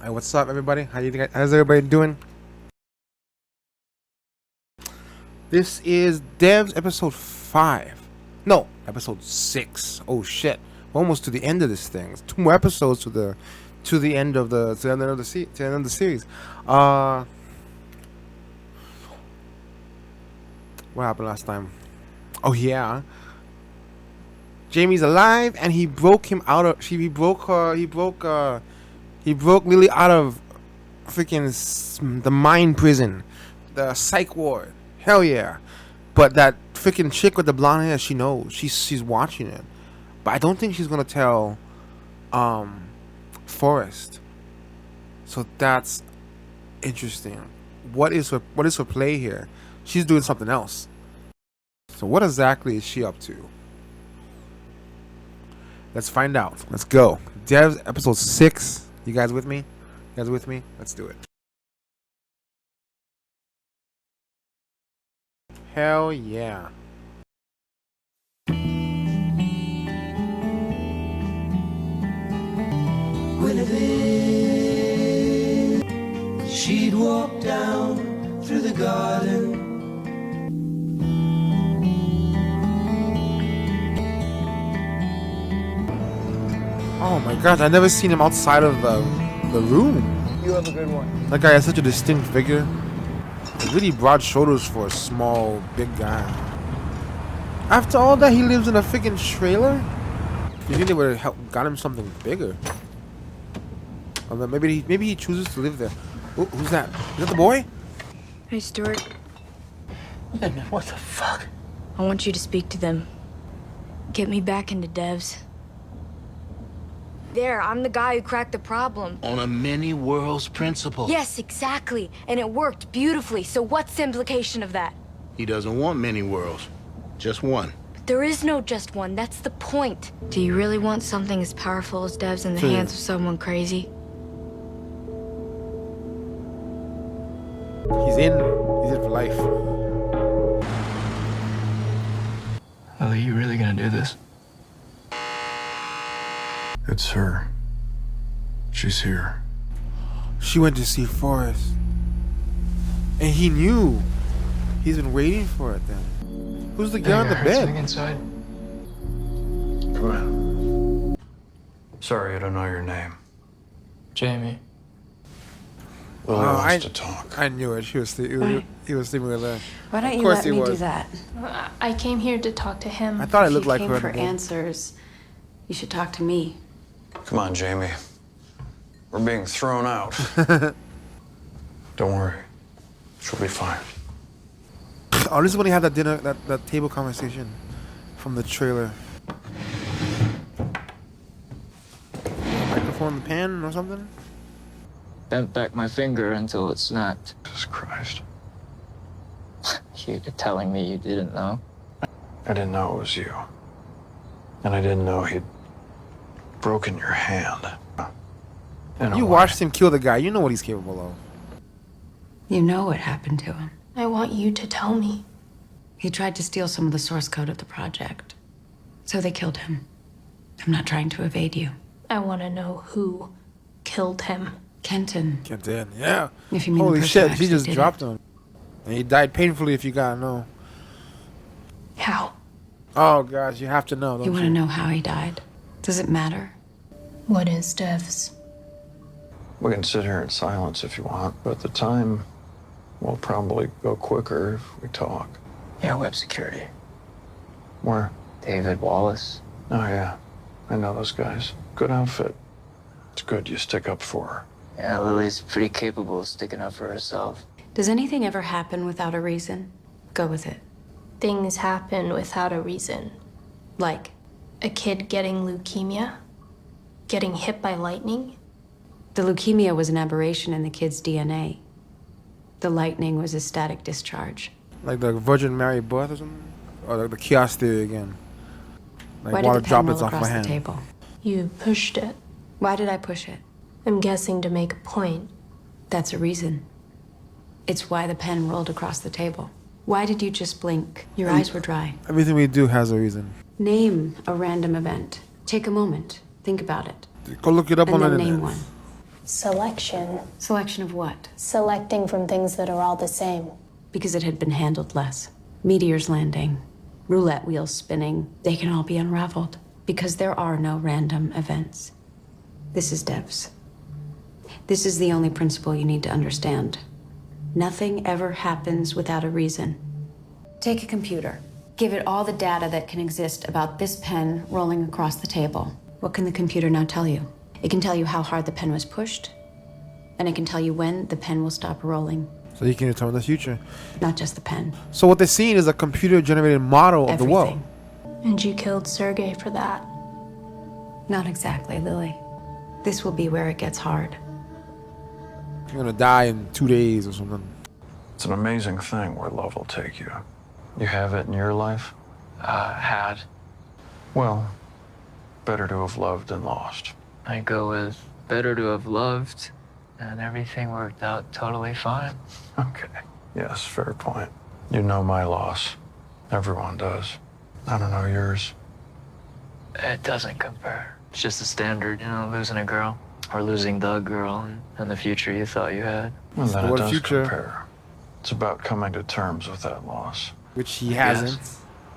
Hey, what's up, everybody? How's everybody doing? This is Devs episode 5. No, episode 6. Oh shit. We're almost to the end of this thing. It's 2 more episodes to the end of the series. What happened last time? Oh yeah. Jamie's alive and he broke him out of he broke Lily out of freaking the mind prison, the psych ward. Hell yeah! But that freaking chick with the blonde hair, she knows. She's watching it, but I don't think she's gonna tell, Forrest. So that's interesting. What is her play here? She's doing something else. So what exactly is she up to? Let's find out. Let's go. Devs episode 6. You guys with me? Let's do it. Hell yeah. Guinevere, she'd walk down through the garden. Oh my gosh, I've never seen him outside of the room. You have a good one. That guy has such a distinct figure. Really broad shoulders for a small, big guy. After all that, he lives in a freaking trailer? You think they would have got him something bigger? Or maybe he chooses to live there. Oh, who's that? Is that the boy? Hey, Stuart. Wait a minute, what the fuck? I want you to speak to them. Get me back into devs. There, I'm the guy who cracked the problem. On a many worlds principle. Yes, exactly. And it worked beautifully. So what's the implication of that? He doesn't want many worlds, just one. But there is no just one. That's the point. Do you really want something as powerful as devs in the hands of someone crazy? He's in for life. Ellie, you really gonna do this? It's her. She's here. She went to see Forrest. And he knew. He's been waiting for it then. Who's the guy on the bed? Inside. Come in. Sorry, I don't know your name. Jamie. Lily Oh, wants to talk. I knew it. He was sleeping with her. Why don't Of you course let he me was. do that? I came here to talk to him. I thought I If looked you like came her. for answers, you should talk to me. Come on, Jamie. We're being thrown out. Don't worry. She'll be fine. Oh, this is when he had that dinner, that table conversation from the trailer. Microphone in the pan or something? Bent back my finger until it snapped. Jesus Christ. You're telling me you didn't know? I didn't know it was you. And I didn't know he'd broken your hand. You watched him kill the guy. You know what he's capable of. You know what happened to him. I want you to tell me. He tried to steal some of the source code of the project. So they killed him. I'm not trying to evade you. I want to know who killed him. Kenton. Get in, yeah. If you mean the Holy person shit, who she actually just did dropped it. him. And he died painfully if you gotta know. How? Oh gosh, you have to know, don't You you? want to know how he died? Does it matter? What is devs? We can sit here in silence if you want, but the time will probably go quicker if we talk. Yeah, web security. Where? David Wallace. Oh, yeah. I know those guys. Good outfit. It's good you stick up for her. Yeah, Lily's pretty capable of sticking up for herself. Does anything ever happen without a reason? Go with it. Things happen without a reason. Like, A kid getting leukemia? Getting hit by lightning? the leukemia was an aberration in the kid's DNA. The lightning was a static discharge. Like the Virgin Mary birth or something? Or like the chaos theory again. Like Why did water the pen droplets roll off my across the hand. table? You pushed it. Why did I push it? I'm guessing to make a point. That's a reason. It's why the pen rolled across the table. Why did you just blink? Your eyes were dry. Everything we do has a reason. Name a random event. Take a moment. Think about it. Go look it up And on the then internet. name one. Selection. Selection of what? Selecting from things that are all the same. Because it had been handled less. Meteors landing, roulette wheels spinning, they can all be unraveled. Because there are no random events. This is Devs. This is the only principle you need to understand. Nothing ever happens without a reason. Take a computer. Give it all the data that can exist about this pen rolling across the table. What can the computer now tell you? It can tell you how hard the pen was pushed, and it can tell you when the pen will stop rolling. So you can determine the future. Not just the pen. So what they're seeing is a computer-generated model of the world. Everything. And you killed Sergei for that. Not exactly, Lily. This will be where it gets hard. You're gonna die in 2 days or something. It's an amazing thing where love will take you. You have it in your life? Had. Well, better to have loved than lost. I go with better to have loved, and everything worked out totally fine. Okay. Yes, fair point. You know my loss. Everyone does. I don't know yours. It doesn't compare. It's just a standard, you know, losing a girl or losing the girl and the future you thought you had. And then it What does future? compare. It's about coming to terms with that loss. Which he hasn't.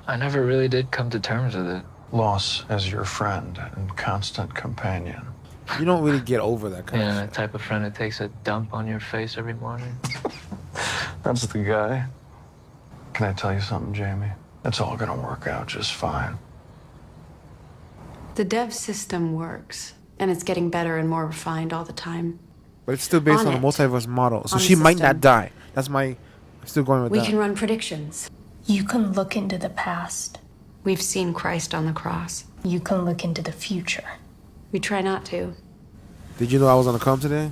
I never really did come to terms with it. Loss as your friend and constant companion. You don't really get over that kind Yeah, of the shit. type of friend that takes a dump on your face every morning. That's the guy. Can I tell you something, Jamie? It's all gonna work out just fine. The dev system works, and it's getting better and more refined all the time. But it's still based On on a it. multiverse model. So On the she might system. not die. That's my... I'm still going with We that. can run predictions. You can look into the past. We've seen Christ on the cross. You can look into the future. We try not to. Did you know I was gonna come today?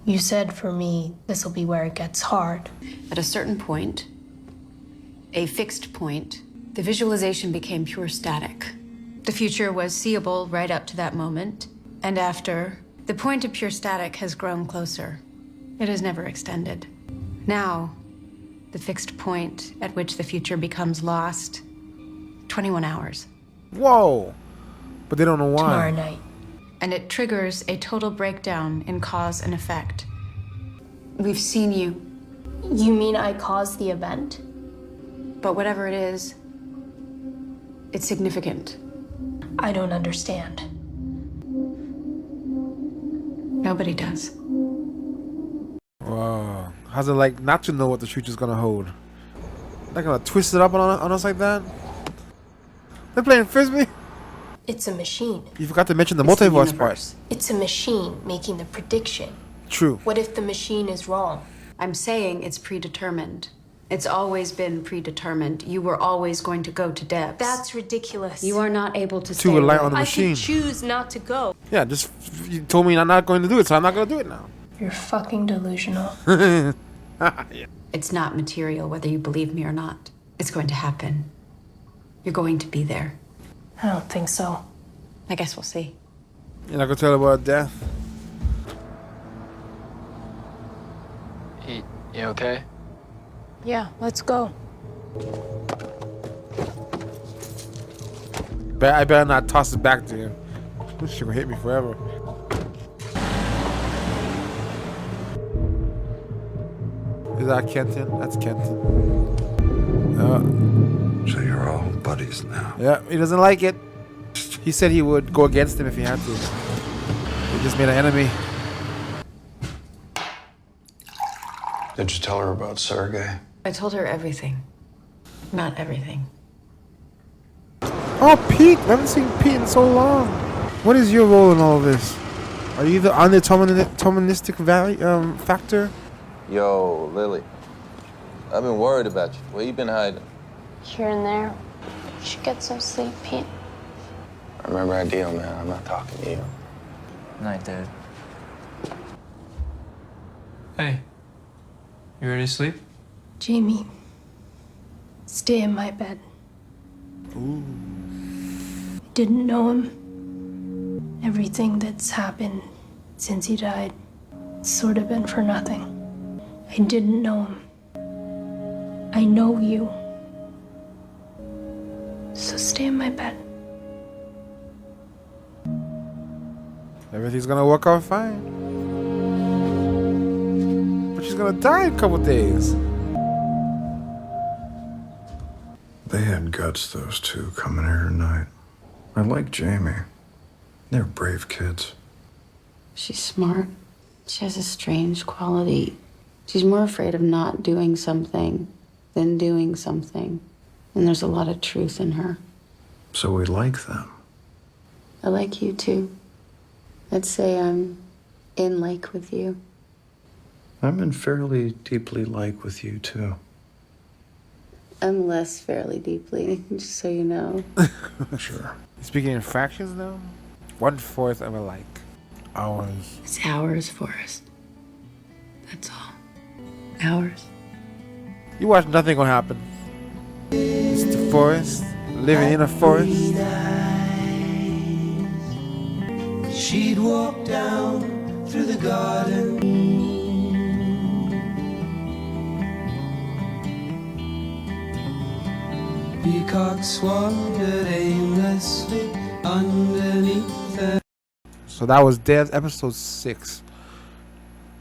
You said for me, this'll be where it gets hard. At a certain point, a fixed point, the visualization became pure static. The future was seeable right up to that moment, and after, the point of pure static has grown closer. It has never extended. Now, the fixed point at which the future becomes lost, 21 hours. Whoa! But they don't know why. Tomorrow night. And it triggers a total breakdown in cause and effect. We've seen you, You mean I caused the event? but whatever it is, it's significant. I don't understand. Nobody does. Wow. How's it like not to know what the future's gonna hold? They're gonna twist it up on us like that? They're playing frisbee? It's a machine. You forgot to mention the It's the multiverse part. universe. It's a machine making the prediction. True. What if the machine is wrong? I'm saying it's predetermined. It's always been predetermined. You were always going to go to Debs. That's ridiculous. You are not able to To stay rely away. on the I machine. could choose not to go. Yeah, just you told me I'm not going to do it, so I'm not gonna do it now. You're fucking delusional. It's not material whether you believe me or not. It's going to happen. You're going to be there. I don't think so. I guess we'll see. You're not gonna tell about death? You okay? Yeah, let's go. I better not toss it back to him. This shit gonna hit me forever. Is that Kenton? That's Kenton. So you're all buddies now. Yeah, he doesn't like it. He said he would go against him if he had to. He just made an enemy. Did you tell her about Sergei? I told her everything. Not everything. Oh, Pete! I haven't seen Pete in so long. What is your role in all of this? Are you the deterministic factor? Yo, Lily. I've been worried about you. Where you been hiding? Here and there. You should get some sleep, Pete. Remember our deal, man. I'm not talking to you. Night, dude. Hey, you ready to sleep? Jamie, stay in my bed. Ooh. I didn't know him. Everything that's happened since he died, it's sort of been for nothing. I didn't know him. I know you. So stay in my bed. Everything's gonna work out fine. She's gonna die in a couple days. They had guts, those two, coming here tonight. I like Jamie. They're brave kids. She's smart. She has a strange quality. She's more afraid of not doing something than doing something. And there's a lot of truth in her. So we like them. I like you too. I'd say I'm in like with you. I'm in fairly deeply like with you, too. I'm less fairly deeply, just so you know. Sure. Speaking in fractions now, 1/4 of a like. Hours. It's ours, Forrest. That's all. Ours. You watch Nothing Gonna Happen. It's the forest, living in a forest. She'd walk down through the garden. Peacocks wandered aimlessly underneath the... So that was Devs episode 6.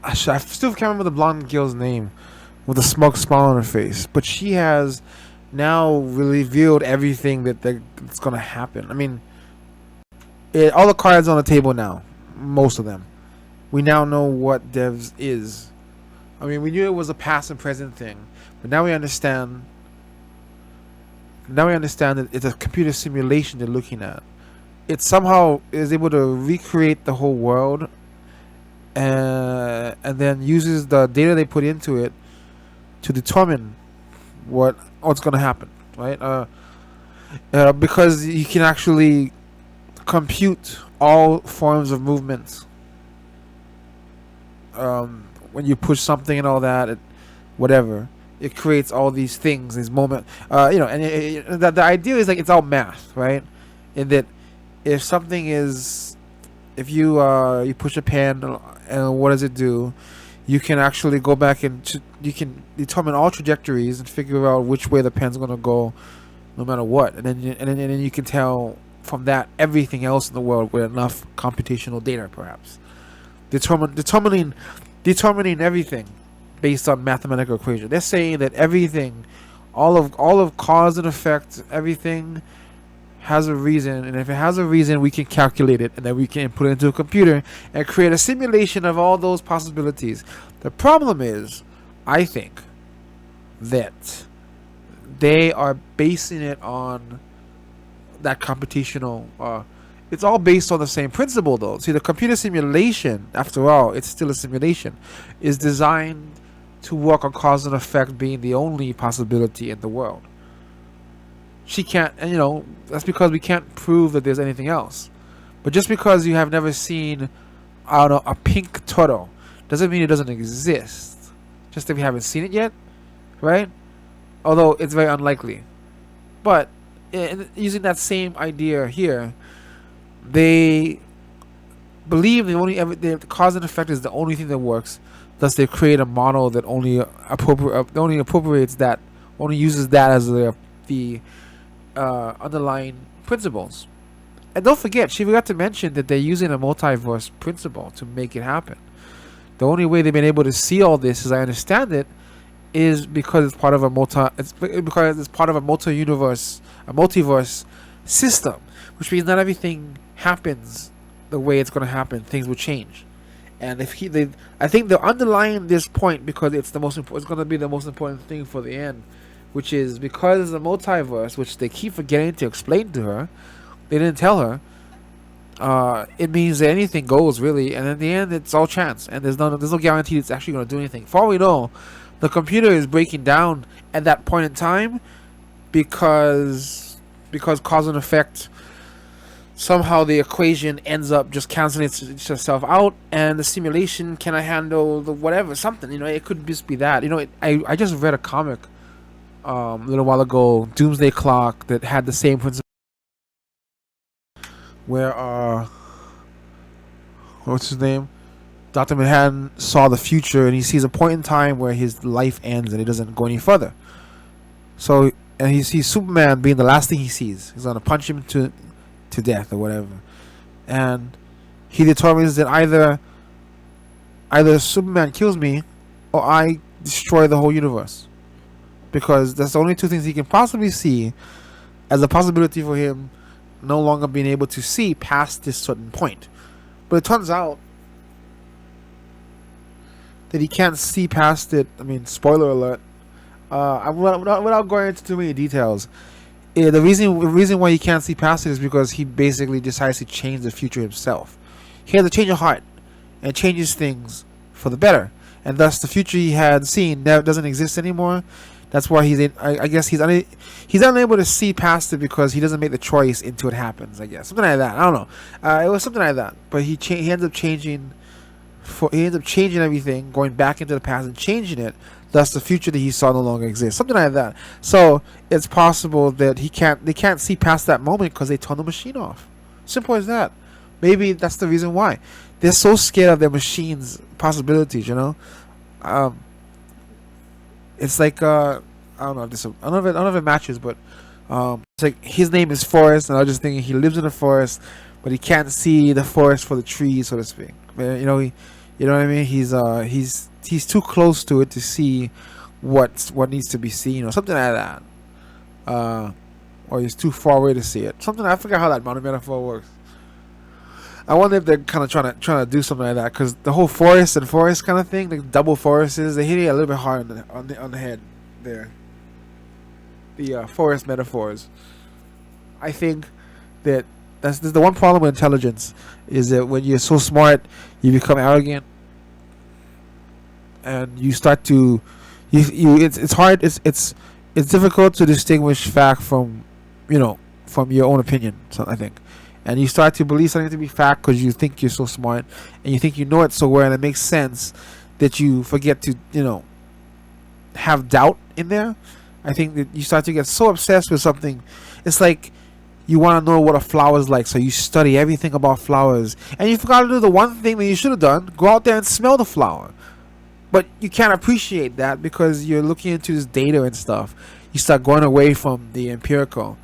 I still can't remember the blonde girl's name with a smug smile on her face, but she has now revealed everything that's gonna happen. I mean, all the cards on the table now, most of them. We now know what Devs is. I mean, we knew it was a past and present thing, but now we understand. Now we understand that it's a computer simulation they're looking at. It somehow is able to recreate the whole world, and then uses the data they put into it to determine what's going to happen, right? Because you can actually compute all forms of movements. When you push something and all that, whatever. It creates all these things, these moments, and the idea is like it's all math, right? In that, if something is, if you push a pen and what does it do, you can actually go back and you can determine all trajectories and figure out which way the pen's gonna go, no matter what, and then you can tell from that everything else in the world with enough computational data, perhaps determining everything based on mathematical equation. They're saying that everything, all of cause and effect, everything has a reason, and if it has a reason, we can calculate it, and then we can put it into a computer and create a simulation of all those possibilities. The problem is, I think, that they are basing it on that computational. It's all based on the same principle, though. See, the computer simulation, after all, it's still a simulation, is designed to work on cause and effect being the only possibility in the world. She can't, and that's because we can't prove that there's anything else. But just because you have never seen, I don't know, a pink turtle, doesn't mean it doesn't exist. Just that we haven't seen it yet, right? Although it's very unlikely. But using that same idea here, they believe the cause and effect is the only thing that works. Thus, they create a model that only appropriates that, only uses that as the underlying principles. And don't forget, she forgot to mention that they're using a multiverse principle to make it happen. The only way they've been able to see all this, as I understand it, is because it's part of a multiverse system, which means not everything happens the way it's going to happen. Things will change. And I think they're underlying this point because it's going to be the most important thing for the end, which is because it's a multiverse, which they keep forgetting to explain to her. They didn't tell her. It means that anything goes, really, and in the end, it's all chance, and there's no guarantee it's actually going to do anything. For all we know, the computer is breaking down at that point in time because cause and effect. Somehow the equation ends up just canceling itself out, and the simulation cannot handle the whatever, something, it could just be that. I just read a comic a little while ago, Doomsday Clock, that had the same principle, where what's his name? Dr. Manhattan saw the future, and he sees a point in time where his life ends and it doesn't go any further. So, and he sees Superman being the last thing he sees. He's gonna punch him to death or whatever, and he determines that either Superman kills me or I destroy the whole universe. Because that's the only two things he can possibly see as a possibility for him no longer being able to see past this certain point. But it turns out that he can't see past it. I mean, spoiler alert. Without going into too many details, the reason why he can't see past it is because he basically decides to change the future himself. He has a change of heart and changes things for the better, and thus the future he had seen now doesn't exist anymore. That's why I guess he's unable to see past it because he doesn't make the choice until it happens. I guess something like that. I don't know. It was something like that. But he ends up changing. He ends up changing everything, going back into the past and changing it. Thus, the future that he saw no longer exists. Something like that. So it's possible that they can't see past that moment because they turned the machine off. Simple as that. Maybe that's the reason why they're so scared of their machine's possibilities. You know. It's like I don't know if it matches, but it's like his name is Forrest, and I was just thinking he lives in the forest, but he can't see the forest for the trees, so to speak. You know, you know what I mean? He's too close to it to see what needs to be seen, or something like that. Or he's too far away to see it. Something, I forgot how that metaphor works. I wonder if they're kind of trying to do something like that, because the whole forest and forest kind of thing, like double forests, they hit it a little bit hard on the head there. The forest metaphors. I think that that's the one problem with intelligence, is that when you're so smart, you become arrogant, and you start to it's hard. It's difficult to distinguish fact from from your own opinion. So I think. And you start to believe something to be fact because you think you're so smart and you think you know it so well, and it makes sense that you forget to, have doubt in there. I think that you start to get so obsessed with something. It's like you want to know what a flower is like, so you study everything about flowers, and you forgot to do the one thing that you should have done: go out there and smell the flower. But you can't appreciate that because you're looking into this data and stuff. You start going away from the empirical,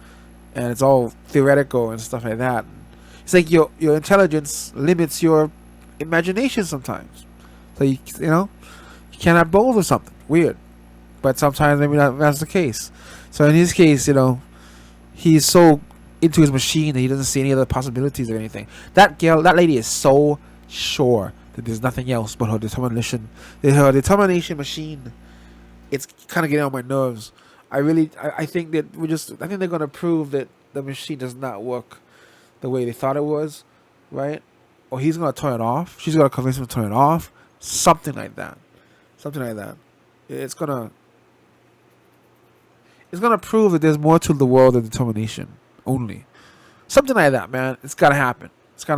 and it's all theoretical and stuff like that. It's like your intelligence limits your imagination sometimes. So you can't have both or something. Weird. But sometimes maybe that's the case. So in his case, he's so into his machine that he doesn't see any other possibilities of anything. That lady is so sure that there's nothing else but her determination. Her determination machine. It's kind of getting on my nerves. I think that I think they're gonna prove that the machine does not work the way they thought it was, right? Or he's gonna turn it off. She's gonna convince him to turn it off. Something like that. It's gonna prove that there's more to the world than determination only. Something like that, man. It's gotta happen. I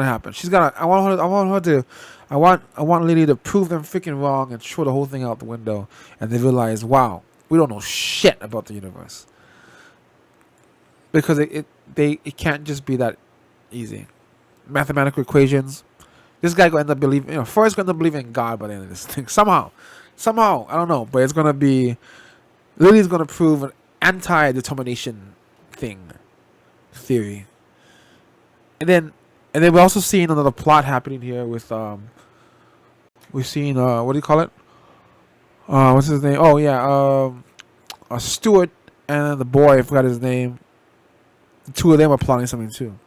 want Lily to prove them freaking wrong and throw the whole thing out the window, and they realize, wow, we don't know shit about the universe. Because it can't just be that easy. Mathematical equations. This guy gonna end up believing, Forrest gonna end up believing in God by the end of this thing. Somehow, I don't know, but it's gonna be, Lily's gonna prove an anti-determination theory. And then we're also seeing another plot happening here with we've seen what do you call it? What's his name? Oh yeah, Stuart and the boy, I forgot his name. The two of them are plotting something too.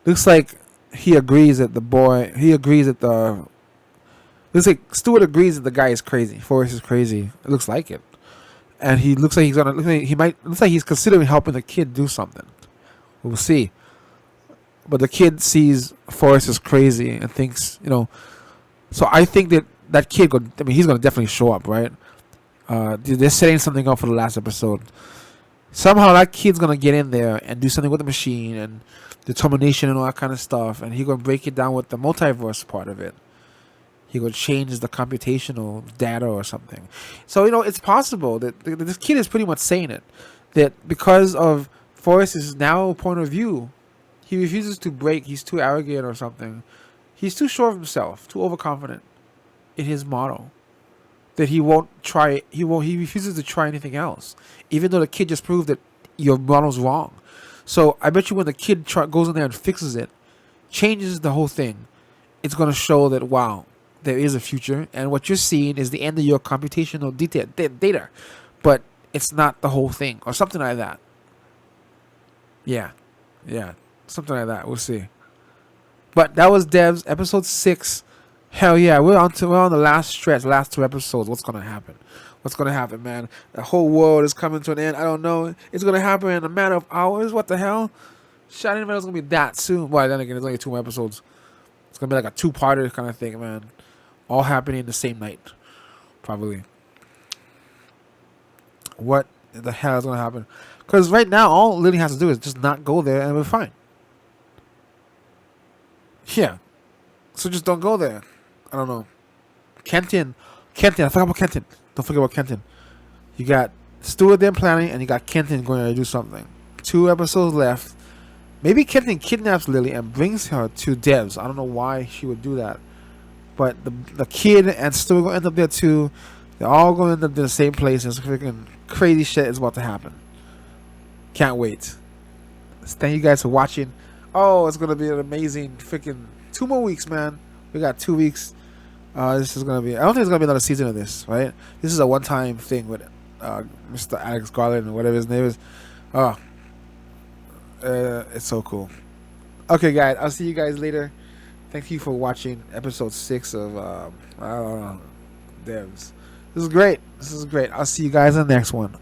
Looks like Stuart agrees that the guy is crazy. Forrest is crazy. It looks like it. And he looks like he's considering helping the kid do something. We'll see. But the kid sees Forrest as crazy and thinks, so I think that kid he's gonna definitely show up, right? They're setting something up for the last episode. Somehow that kid's gonna get in there and do something with the machine and determination and all that kind of stuff, and he's gonna break it down with the multiverse part of it. He gonna change the computational data or something. So it's possible that this kid is pretty much saying it, that because of Forrest's narrow point of view, he refuses to break. He's too arrogant or something. He's too sure of himself, too overconfident in his model, that he won't try. He refuses to try anything else, even though the kid just proved that your model's wrong. So I bet you when the kid goes in there and fixes it, changes the whole thing, it's gonna show that, wow, there is a future, and what you're seeing is the end of your computational data, but it's not the whole thing, or something like that. Yeah, something like that. We'll see. But that was Devs episode 6. Hell yeah, we're on the last stretch, last 2 episodes. What's gonna happen? What's gonna happen, man? The whole world is coming to an end. I don't know. It's gonna happen in a matter of hours. What the hell? Shit, I didn't know it was gonna be that soon. Well, then again, there's only 2 more episodes. It's gonna be like a 2-parter kind of thing, man. All happening the same night, probably. What the hell is gonna happen? Because right now, all Lily has to do is just not go there, and we're fine. Yeah. So just don't go there. I don't know. Kenton. I forgot about Kenton. Don't forget about Kenton. You got Stuart there planning, and you got Kenton going to do something. 2 episodes left. Maybe Kenton kidnaps Lily and brings her to Devs. I don't know why she would do that. But the kid and Stuart going to end up there too. They're all going to end up in the same place. And freaking crazy shit is about to happen. Can't wait. Thank you guys for watching. Oh, it's going to be an amazing freaking 2 more weeks, man. We got 2 weeks. This is going to be... I don't think there's going to be another season of this, right? This is a one-time thing with Mr. Alex Garland or whatever his name is. Oh. It's so cool. Okay, guys. I'll see you guys later. Thank you for watching episode 6 of I don't know, Devs. This is great. I'll see you guys in the next one.